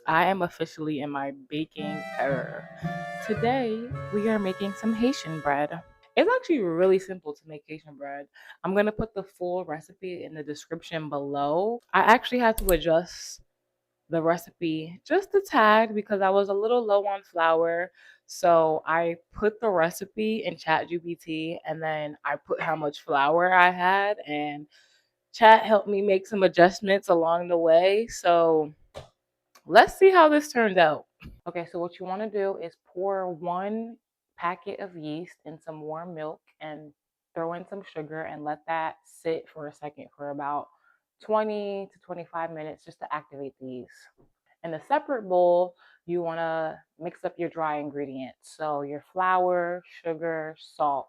I am officially in my baking era. Today, we are making some Haitian bread. It's actually really simple to make Haitian bread. I'm going to put the full recipe in the description below. I actually had to adjust the recipe just a tad because I was a little low on flour. So I put the recipe in ChatGPT and then I put how much flour I had, and Chat helped me make some adjustments along the way. So let's see how this turns out. Okay, so what you want to do is pour 1 packet of yeast in some warm milk and throw in some sugar and let that sit for a second for about 20 to 25 minutes just to activate the yeast. In a separate bowl, you want to mix up your dry ingredients. So your flour, sugar, salt.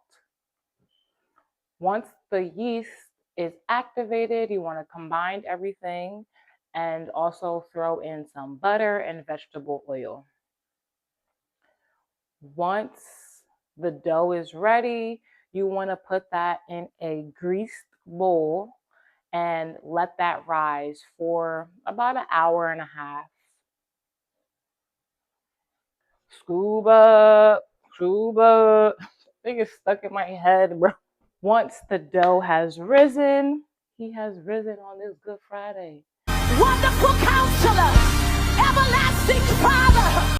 Once the yeast is activated, you want to combine everything and also throw in some butter and vegetable oil. Once the dough is ready, you want to put that in a greased bowl and let that rise for about an hour and a half. Scuba, scuba. I think it's stuck in my head, bro. Once the dough has risen, he has risen on this Good Friday. Wonderful Counselor, Everlasting Father.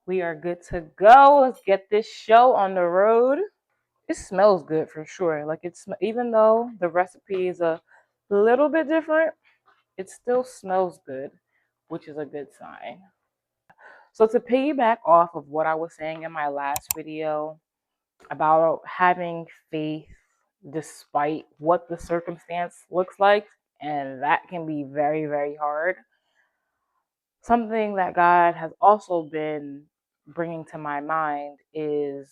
We are good to go. Let's get this show on the road. It smells good for sure. Like even though the recipe is a little bit different, it still smells good, which is a good sign. So to piggyback off of what I was saying in my last video about having faith despite what the circumstance looks like, and that can be very, very hard. Something that God has also been bringing to my mind is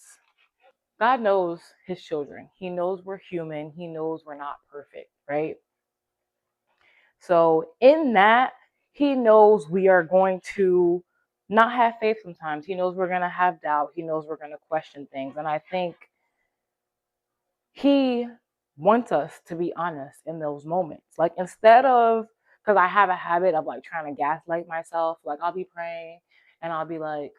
God knows his children. He knows we're human. He knows we're not perfect, right? So in that, he knows we are going to not have faith sometimes. He knows we're going to have doubt. He knows we're going to question things. And I think he wants us to be honest in those moments. Like instead of, because I have a habit of like trying to gaslight myself. Like I'll be praying and I'll be like,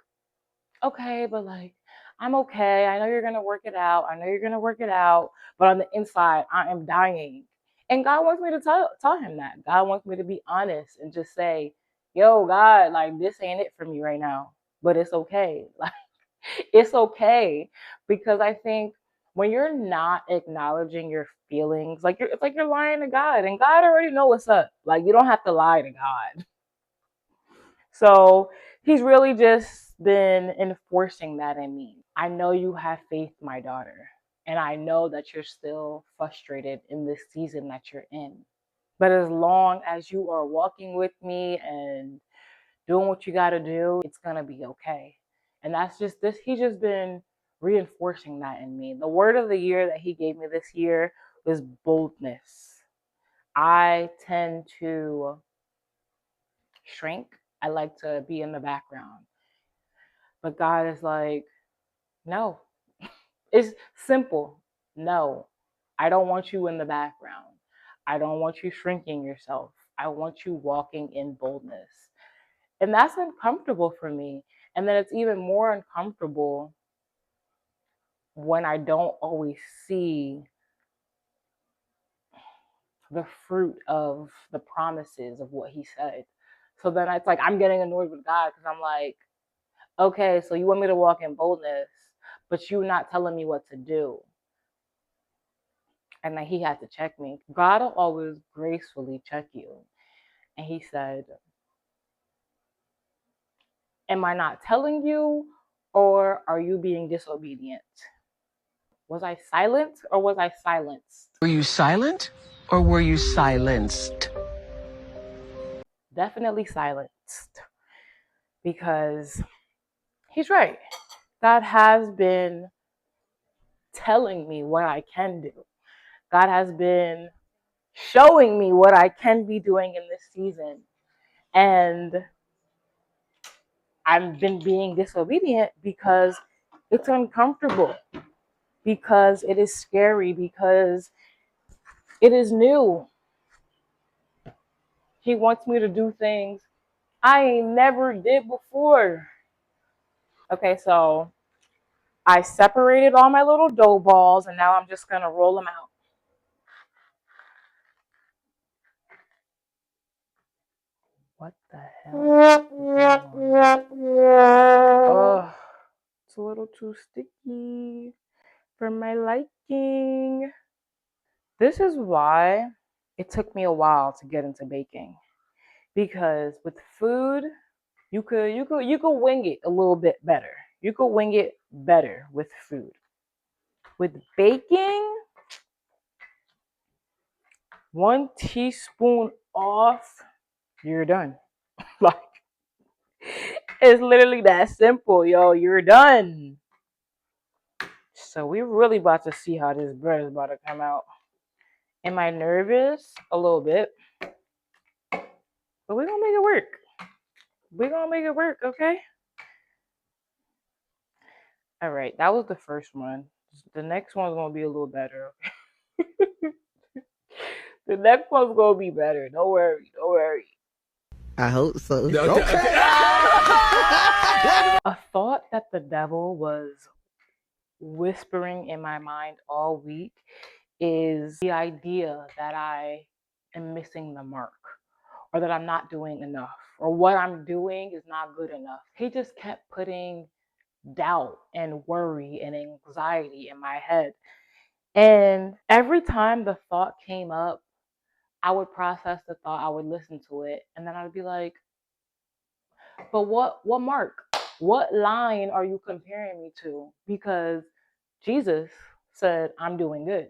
okay, but like, I'm okay. I know you're going to work it out. I know you're going to work it out. But on the inside, I am dying. And God wants me to tell him that. God wants me to be honest and just say, yo, God, like, this ain't it for me right now. But it's okay. Like, it's okay. Because I think when you're not acknowledging your feelings, like it's like you're lying to God. And God already know what's up. Like, you don't have to lie to God. So he's really just been enforcing that in me. I know you have faith, my daughter, and I know that you're still frustrated in this season that you're in. But as long as you are walking with me and doing what you got to do, it's going to be okay. And that's just this. He's just been reinforcing that in me. The word of the year that he gave me this year was boldness. I tend to shrink. I like to be in the background. But God is like, no. It's simple. No. I don't want you in the background. I don't want you shrinking yourself. I want you walking in boldness. And that's uncomfortable for me. And then it's even more uncomfortable when I don't always see the fruit of the promises of what he said. So then it's like I'm getting annoyed with God because I'm like, okay, so you want me to walk in boldness, but you're not telling me what to do. And then he had to check me. God will always gracefully check you. And he said, am I not telling you, or are you being disobedient? Was I silent or was I silenced? Were you silent or were you silenced? Definitely silenced. Because he's right. God has been telling me what I can do. God has been showing me what I can be doing in this season. And I've been being disobedient because it's uncomfortable, because it is scary, because it is new. He wants me to do things I ain't never did before. Okay, so I separated all my little dough balls and now I'm just gonna roll them out. What the hell? Oh, it's a little too sticky for my liking. This is why it took me a while to get into baking. Because with food, you could wing it a little bit better. You could wing it better with food. With baking, 1 teaspoon off, you're done. Like it's literally that simple, yo. You're done. So we really about to see how this bread is about to come out. Am I nervous? A little bit. But we're gonna make it work. We're gonna make it work, okay? All right, that was the first one. The next one's gonna be a little better. The next one's gonna be better. Don't worry. Don't worry. I hope so. Okay. A thought that the devil was whispering in my mind all week is the idea that I am missing the mark or that I'm not doing enough or what I'm doing is not good enough. He just kept putting doubt and worry and anxiety in my head. And every time the thought came up, I would process the thought, I would listen to it, and then I'd be like, but what mark? What line are you comparing me to? Because Jesus said I'm doing good.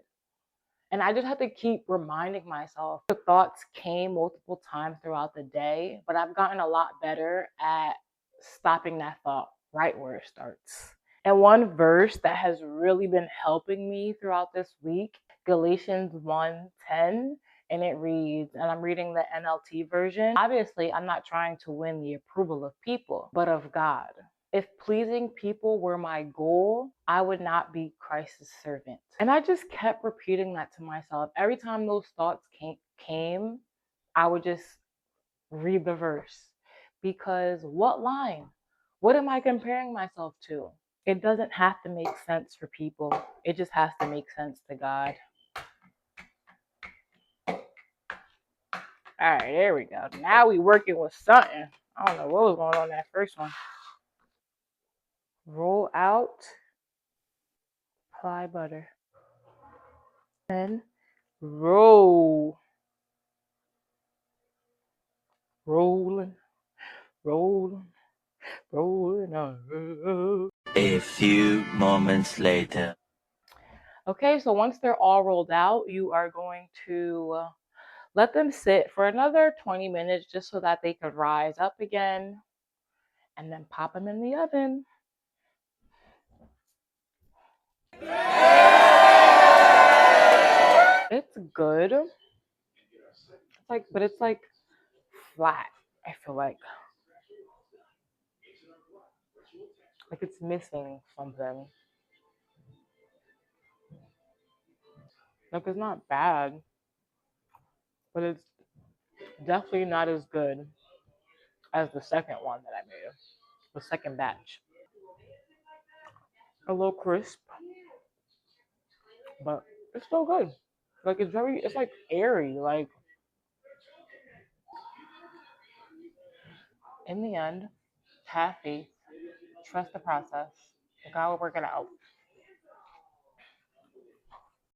And I just have to keep reminding myself. The thoughts came multiple times throughout the day, but I've gotten a lot better at stopping that thought right where it starts. And one verse that has really been helping me throughout this week, Galatians 1:10, and it reads, and I'm reading the NLT version. Obviously, I'm not trying to win the approval of people, but of God. If pleasing people were my goal, I would not be Christ's servant. And I just kept repeating that to myself. Every time those thoughts came, I would just read the verse. Because what line? What am I comparing myself to? It doesn't have to make sense for people. It just has to make sense to God. All right, there we go. Now we working with something. I don't know what was going on in that first one. Roll out, apply butter, and roll. Rolling, rolling, rolling on. A few moments later. Okay, so once they're all rolled out, you are going to let them sit for another 20 minutes just so that they could rise up again and then pop them in the oven. It's good. But it's like flat, I feel like. Like it's missing something. Like it's not bad, but it's definitely not as good as the second one that I made. The second batch. A little crisp, but it's still good. Like it's like airy. Like in the end, have faith, trust the process. God will work it out.